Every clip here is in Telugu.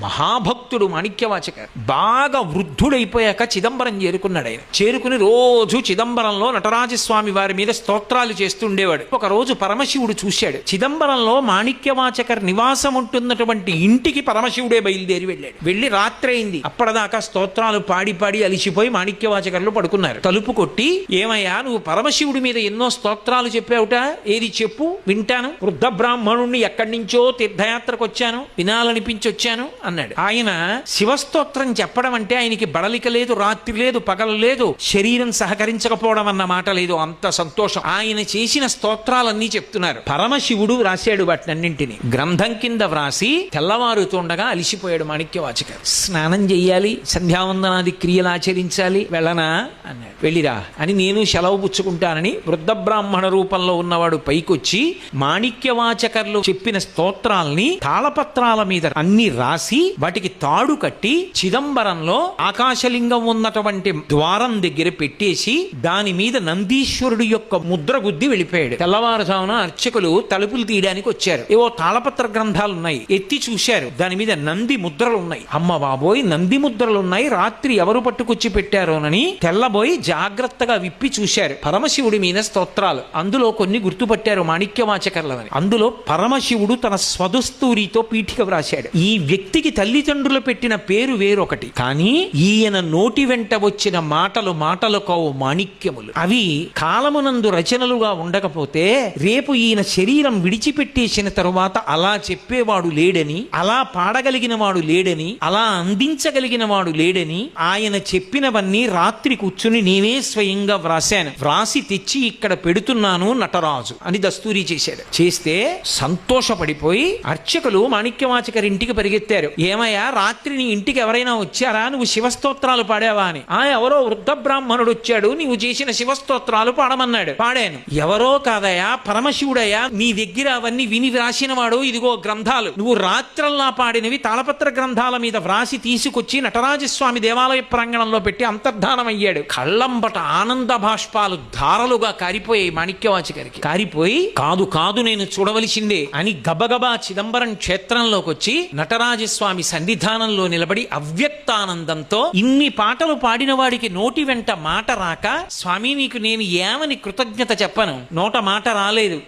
మహాభక్తుడు మాణిక్యవాచకర్. బాగా వృద్ధుడైపోయాక చిదంబరం చేరుకున్నాడు. ఆయన చేరుకుని రోజు చిదంబరంలో నటరాజస్వామి వారి మీద స్తోత్రాలు చేస్తుండేవాడు. ఒక రోజు పరమశివుడు చూశాడు. చిదంబరంలో మాణిక్యవాచకర్ నివాసం ఉంటున్నటువంటి ఇంటికి పరమశివుడే బయలుదేరి వెళ్ళాడు. వెళ్ళి రాత్రి అయింది. అప్పటిదాకా స్తోత్రాలు పాడి పాడి అలిసిపోయి మాణిక్యవాచకర్లు పడుకున్నారు. తలుపు కొట్టి, ఏమయ్యా నువ్వు పరమశివుడి మీద ఎన్నో స్తోత్రాలు చెప్పావుట, ఏది చెప్పు వింటాను. వృద్ధ బ్రాహ్మణుణ్ణి ఎక్కడి నుంచో తీర్థయాత్రకు వచ్చాను, వినాలనిపించి వచ్చాను అన్నాడు. ఆయన శివస్తోత్రం చెప్పడం అంటే ఆయనకి బడలిక లేదు, రాత్రి లేదు, పగలు లేదు, శరీరం సహకరించకపోవడం అన్న మాట లేదు. అంత సంతోషం. ఆయన చేసిన స్తోత్రాలన్నీ చెప్తున్నారు. పరమశివుడు వ్రాసాడు వాటినన్నింటినీ గ్రంథం కింద వ్రాసి తెల్లవారుతుండగా అలిసిపోయాడు మాణిక్యవాచకర్. స్నానం చెయ్యాలి, సంధ్యావందనాది క్రియలు ఆచరించాలి, వెళ్ళనా అన్నాడు. వెళ్ళిరా అని నేను సెలవు పుచ్చుకుంటానని వృద్ధ బ్రాహ్మణ రూపంలో ఉన్నవాడు పైకొచ్చి మాణిక్యవాచకర్లు చెప్పిన స్తోత్రాల్ని తాళపత్రాల మీద అన్ని రాసి వాటికి తాడు కట్టి చిదంబరంలో ఆకాశలింగం ఉన్నటువంటి ద్వారం దగ్గర పెట్టేసి దాని మీద నందీశ్వరుడు యొక్క ముద్ర గుద్ది వెళ్ళిపోయాడు. తెల్లవారుజామున అర్చకులు తలుపులు తీయడానికి వచ్చారు. ఏవో తాళపత్ర గ్రంథాలు ఉన్నాయి, ఎత్తి చూశారు. దాని మీద నంది ముద్రలు ఉన్నాయి. అమ్మ బాబోయ్, నంది ముద్రలు ఉన్నాయి, రాత్రి ఎవరు పట్టుకొచ్చి పెట్టారోనని తెల్లబోయి జాగ్రత్తగా విప్పి చూశారు. పరమశివుడి మీద స్తోత్రాలు. అందులో కొన్ని గుర్తుపట్టారు మాణిక్యవాచకర్లని. అందులో పరమశివుడు తన స్వదస్తూరితో పీఠిక వ్రాశాడు. ఈ వ్యక్తికి తల్లిదండ్రులు పెట్టిన పేరు వేరొకటి, కానీ ఈయన నోటి వెంట వచ్చిన మాటలు మాటలకో మాణిక్యములు. అవి కాలమునందు రచనలుగా ఉండకపోతే రేపు ఈయన శరీరం విడిచిపెట్టేసిన తరువాత అలా చెప్పేవాడు లేడని, అలా పాడగలిగిన వాడు లేడని, అలా అందించగలిగిన వాడు లేడని ఆయన చెప్పినవన్నీ రాత్రి కూర్చుని నేనే స్వయంగా వ్రాశాను, వ్రాసి తెచ్చి ఇక్కడ పెడుతున్నాను నటరాజు అని దస్తూరి చేశాడు. చేస్తే సంతోషపడిపోయి అర్చకులు మాణిక్యవాచకర్ ఇంటికి పరిగెత్తారు. ఏమయ్యా, రాత్రి నీ ఇంటికి ఎవరైనా వచ్చారా, నువ్వు శివస్తోత్రాలు పాడావా అని. ఎవరో వృద్ధ బ్రాహ్మణుడు వచ్చాడు, నీవు చేసిన శివస్తోత్రాలు పాడమన్నాడు. పాడాను. ఎవరో కాదయా, పరమశివుడయ్యా, నీ దగ్గర అవన్నీ విని వ్రాసిన వాడు, ఇదిగో గ్రంథాలు, నువ్వు రాత్రల్లా పాడినవి తాళపత్ర గ్రంథాల మీద వ్రాసి తీసుకొచ్చి నటరాజస్వామి దేవాలయ ప్రాంగణంలో పెట్టి అంతర్ధానమయ్యాడు. కళ్ళంబట ఆనంద భాష్పాలు ధారలుగా కారిపోయాయి మాణిక్యవాచకరికి. కారిపోయి కాదు కాదు నేను చూడవలసిందే అని గబగబా చిదంబరం క్షేత్రంలోకి వచ్చి నటరాజస్వామి సన్నిధానంలో నిలబడి అవ్యక్తానందంతో, ఇన్ని పాటలు పాడిన వాడికి నోటి వెంట మాట రాక, స్వామి నీకు నేను ఏమని కృతజ్ఞత చెప్పను, నోట మాట రాలేదు.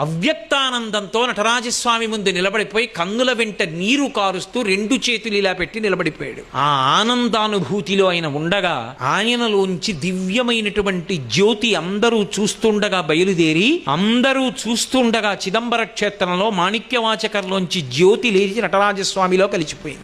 అవ్యక్తానందంతో నటరాజస్వామి ముందు నిలబడిపోయి కన్నుల వెంట నీరు కారుస్తూ రెండు చేతులు ఇలా పెట్టి నిలబడిపోయాడు. ఆ ఆనందానుభూతిలో ఆయన ఉండగా ఆయనలోంచి దివ్యమైనటువంటి జ్యోతి అందరూ చూస్తుండగా బయలుదేరి, అందరూ చూస్తుండగా చిదంబర క్షేత్రంలో మాణిక్యవాచకర్లోంచి జ్యోతి లేచి నటరాజస్వామిలో కలిసిపోయింది.